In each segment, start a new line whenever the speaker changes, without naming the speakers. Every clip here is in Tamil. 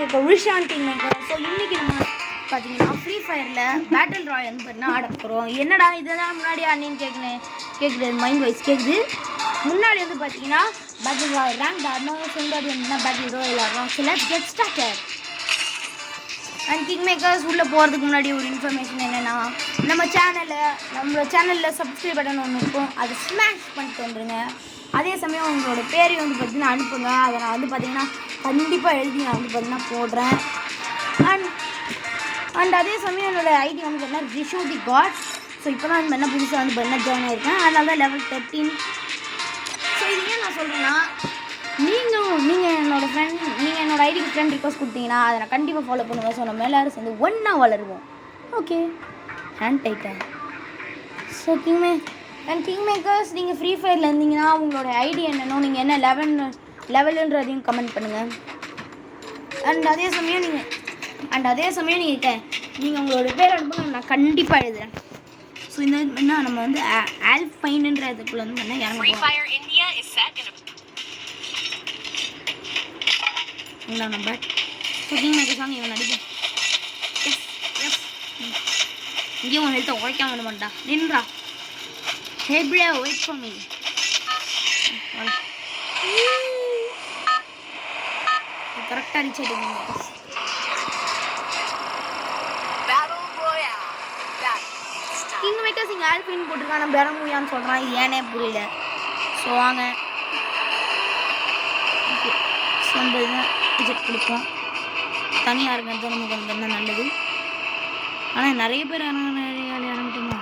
விஷான் கிங் மேக்கர். ஸோ இன்றைக்கி நம்ம பார்த்தீங்கன்னா ஃப்ரீ ஃபயரில் பேட்டில் ராயல் வந்து பார்த்தீங்கன்னா ஆட போகிறோம். என்னடா இதெல்லாம் முன்னாடி ஆடினு கேட்குது மைண்ட் வைஸ் கேட்குது. முன்னாடி வந்து பார்த்தீங்கன்னா பேட்டில் ராயல் ரேங்க் ஆடணும், செங்கோடி வந்து பேட்டில் ராயல் ஆடுறோம். So let's get started. And king makers உள்ளே போகிறதுக்கு முன்னாடி ஒரு இன்ஃபர்மேஷன் என்னென்னா, நம்மளோட சேனலில் சப்ஸ்கிரைப் பட்டன் ஒன்று இருக்கும், அதை ஸ்மாஷ் பண்ணிட்டு வந்துடுங்க. அதே சமயம் உங்களோட பேரையும் வந்து பார்த்தீங்கன்னா அனுப்புங்க. அதை நான் வந்து பார்த்தீங்கன்னா கண்டிப்பாக எழுதி நான் வந்து பார்த்தீங்கன்னா போடுறேன். அண்ட் அதே சமயம் என்னோடய ஐடி வந்து பார்த்தீங்கன்னா ரிஷோ தி காட். ஸோ இப்போ தான் வந்து என்ன புதுசாக வந்து பார்த்தீங்கன்னா ஜாயின் ஆகிருக்கேன். அதனால தான் level 13. ஸோ இது ஏன் நான் சொல்கிறேன்னா, நீங்கள் என்னோடய ஐடிக்கு ஃப்ரெண்ட் ரிக்வஸ்ட் கொடுத்தீங்கன்னா அதை நான் கண்டிப்பாக ஃபாலோ பண்ணுவேன். ஸோ நம்ம எல்லோரும் சேர்ந்து ஒன்றா வளருவோம். ஓகே, ஹேண்ட் டைட்டேன். ஸோ கிங் மேக்கர்ஸ், நீங்கள் ஃப்ரீ ஃபயரில் இருந்தீங்கன்னா உங்களோட ஐடி என்னன்னோ, நீங்கள் என்ன லெவலுன்றதையும் கமெண்ட் பண்ணுங்கள். அண்ட் அதே சமயம் நீங்கள் உங்களோட பேர் அனுப்புங்க, நான் கண்டிப்பாக எழுதுகிறேன். ஸோ இந்த என்ன நம்ம வந்து ஆல்ஃபைன்ன்ற இதுக்குள்ளே வந்து என்ன இறங்க நம்ம கிங் மேக்கர்ஸ் வாங்க இவன் நடிப்பேன். இங்கேயும் உன் ஹெல்த்தை உழைக்காம விட மாட்டா, நின்றா. Hey bro, wait for me. கரெக்டாக ரீச் ஆகிட்டு கிங் மேக்கர்ஸ் இங்கே ஆல்ஃபின் போட்டிருக்கான், நம்ம பெரமுயான்னு சொல்கிறான். ஏனே புரியல. ஸோ வாங்க சொந்ததுதான் டிக்கெட் கொடுப்போம். தனியாக இருக்கிறது நமக்கு வந்து நல்லது. ஆனால் நிறைய பேர் இறங்கிட்டோமா.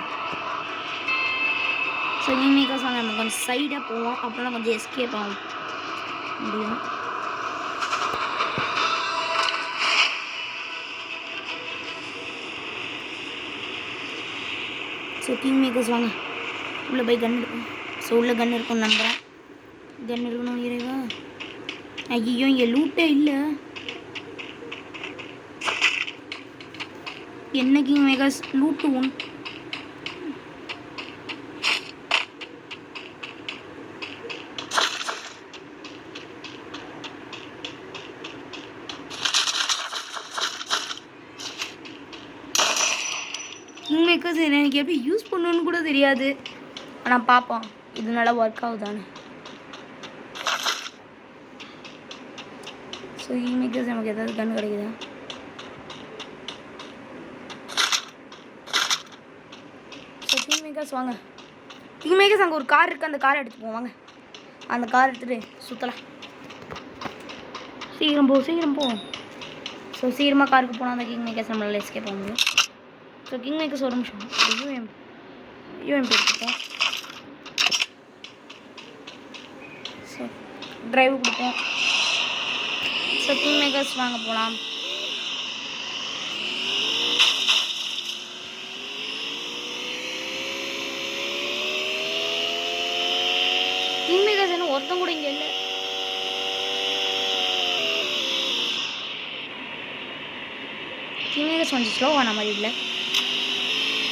ஸோ கிங் மேக்கர்ஸ் வாங்க நம்ம கொஞ்சம் சைடாக போவோம், அப்புறம் கொஞ்சம் எஸ்கேப் ஆகும் முடியும். ஸோ கிங் மேக்கர்ஸ் வாங்க உள்ளே போய் கன் இருக்கும். ஸோ உள்ளே கன் இருக்கும்னு நம்புகிறேன். கன் இருக்கணும் இறைவா. ஐயோ இங்கே லூட்டே இல்லை. என்ன king makers loot one. King makers எனக்கு எப்படி யூஸ் பண்ணணுன்னு கூட தெரியாது. ஆனால் பார்ப்போம் இது நல்லா ஒர்க் ஆகுதானே. ஸோ கிங் மேக்கர்ஸ் நமக்கு ஏதாவது கன் கிடைக்குதா? ஸோ கிங் மேக்கர்ஸ் வாங்க. கிங் மேக்கர்ஸ் அங்கே ஒரு கார் இருக்குது, அந்த காரை எடுத்து போவாங்க. அந்த கார் எடுத்துகிட்டு சுற்றலாம். சீக்கிரம் போ. ஸோ சீக்கிரமாக காருக்கு போனால் அந்த கிங் மேக்கர்ஸ் நம்மளால் எஸ்கேப் பண்ண முடியும். ஸோ கிங் மேக்கர்ஸ் ஒரு நிமிஷம் யூஎம்பி எடுத்துப்போம். ஸோ டிரைவ் கொடுப்போம். ஸோ கிங் மேக்கர்ஸ் வாங்க போகலாம். கிங் மேக்கர்ஸ் என்ன ஒருத்தம் கூட இங்கே இல்லை. கிங் மேக்கர்ஸ் கொஞ்சம் ஸ்லோவான மாதிரி இல்லை,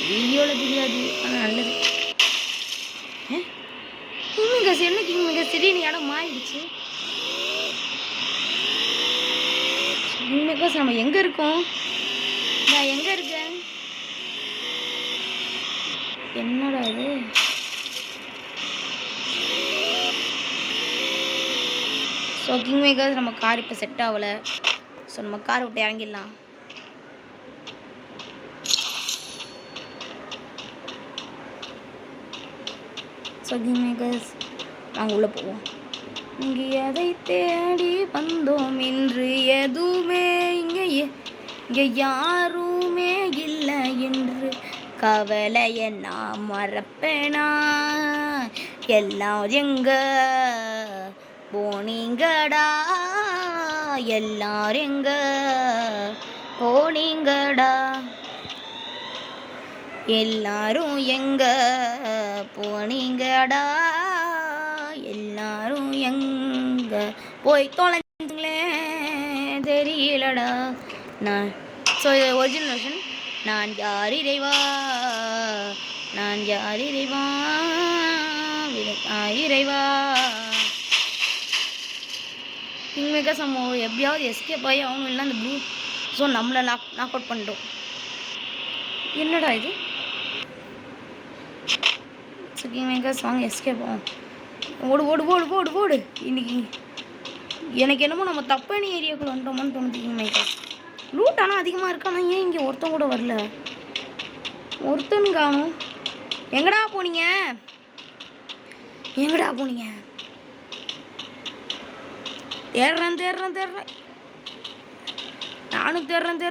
வீடியோவில் தெரியாது, ஆனால் நல்லது. கிங் மேக்கர்ஸ் என்ன கிங் மேக்கர்ஸ் திடீர்னு இடம் மாறிடுச்சு. கிங் மேக்கர்ஸ் நம்ம எங்கே இருக்கோம்? நான் எங்கே இருக்கேன்? என்னடா இது? ஸோ கிங் மேக்கர்ஸ் நம்ம கார் இப்போ செட் ஆகலை. ஸோ நம்ம காரை விட்டு இறங்கிடலாம். ஸோ கிங் மேக்கர்ஸ் நாங்கள் உள்ளே போவோம். இங்கே எதை தேடி வந்தோம் என்று எதுவுமே இங்கே யாருமே இல்லை என்று கவலையை நான் மறப்பேனா? எல்லாம் எங்க போனீங்கடா, எல்லாரும் எங்க போனீங்கடா, எல்லாரும் எங்க போனீங்கடா, எல்லாரும் எங்க போய் தொலைங்களே தெரியலடா. நான் ஸோ இது ஒரிஜினல் வெர்ஷன். நான் யார் இறைவா, நான் யார் இறைவா, இறைவா. கிங் மேக்கர்ஸ் நம்ம எப்படியாவது எஸ்கேப் ஆகி அவனும் இல்லை அந்த ப்ளூ ஸோ நம்மளை நாக் அவுட் பண்ணிட்டோம். என்னடா இது? ஸோ கிங் மேக்கர்ஸ் வாங்க எஸ்கேப் ஆகும். ஓடு ஓடு ஓடு ஓடு ஓடு. இன்னைக்கு எனக்கு என்னமோ நம்ம தப்பான ஏரியாக்குள்ளே வந்துட்டோமான்னு தோணுது. கிங் மேக்கர்ஸ் லூட் ஆனால் அதிகமாக இருக்கு. ஆனால் ஏன் இங்கே ஒருத்தன் கூட வரல? ஒருத்தன் காணும். எங்கடா போனீங்க? எங்கடா போனீங்க? தேடுறேன் நானும் தேடுறேன்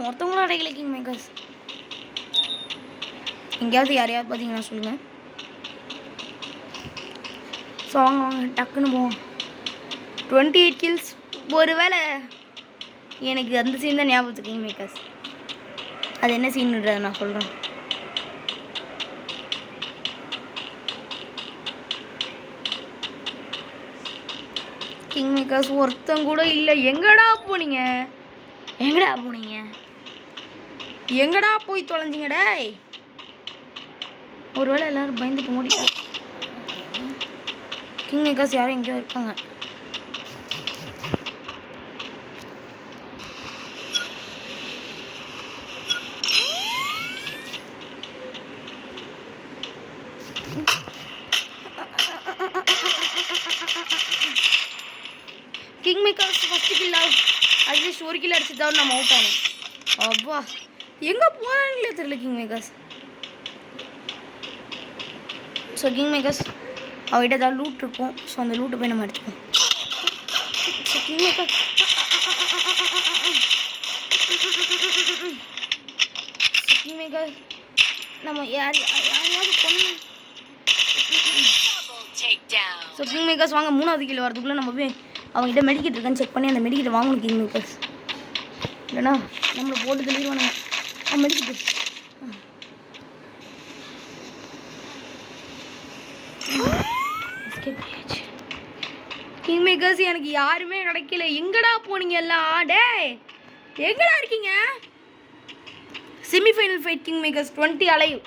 ஒருத்தவங்க கூட அடைக்கல. கிங் மேக்கர்ஸ் எங்கேயாவது யாரையாவது பார்த்தீங்கன்னா சொல்லுங்கள். ஸோ வாங்க டக்குன்னு போவோம். 28 kills. ஒரு வேளை எனக்கு அந்த சீன் தான் ஞாபகத்துக்கு. கிங் மேக்கர்ஸ் அது என்ன சீன்ன்றதை நான் சொல்கிறேன். கிங் மேக்கர்ஸ் ஒருத்தங்க கூட இல்லை. எங்கடா போனீங்க? எங்கடா போய் தொலைஞ்சிங்கடா? ஒருவேளை எல்லாரும் பயந்துட்டு மூடிட்டாங்க. கிங் மேக்கர்ஸ் யாரும் எங்கேயோ இருக்காங்க. King makers first kill at least ஒரு கில் அடிச்சு தான் நம்ம அவுட் ஆகணும். அப்பா எங்கே போனாங்களே தெரியல king makers. So king makers அவகிட்ட ஏதாவது லூட் இருக்கும். ஸோ அந்த லூட்டை போய் நம்ம எடுத்துப்போம். ஸோ கிங் மேக்கர்ஸ் நம்ம யாரையாவது கொண்டு. ஸோ கிங் மேக்கர்ஸ் வாங்க 3வது கிலோ வரதுக்குள்ளே நம்ம போய் அவங்ககிட்ட மெடிக்கெட் இருக்கான்னு செக் பண்ணி அந்த மெடிக்கெட்டை வாங்கணும். கிங் மேக்கர்ஸ் இல்லைனா நம்மளை போட்டு தெளிவானுங்க. மெடிக்கெட் கிங் மேக்கர்ஸ் எனக்கு யாருமே கிடைக்கல. எங்கடா போனீங்க எல்லாம்? டே எங்கடா இருக்கீங்க? Semifinal fight king makers 20 alive.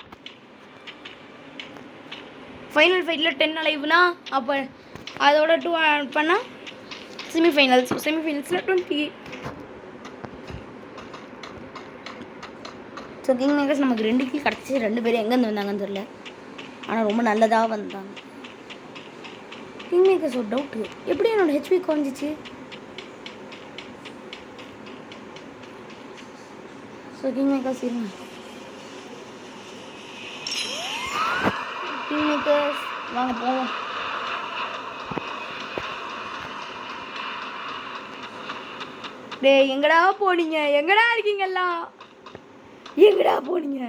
Final ஃபைட்டில் 10 அலைவ்னா அப்போ அதோட 2 ஆட் பண்ணால் செமிஃபைனல்ஸில் 20. ஸோ கிங் மேக்கர்ஸ் நமக்கு 2 கில் கிடச்சி. 2 பேரும் எங்கேருந்து வந்தாங்கன்னு தெரியல. ஆனால் ரொம்ப நல்லதாக வந்தாங்க. கிங் மேக்கர்ஸ் ஒரு டவுட்டு, எப்படி என்னோடய ஹெச்பி குறைஞ்சிச்சு? ஸோ கிங் மேக்கர்ஸ் இருங்க. கிங் மேக்கர்ஸ் வாங்க போவோம். டே எங்கடா போனீங்க? எங்கடா இருக்கீங்களா? எங்கடா போனீங்க?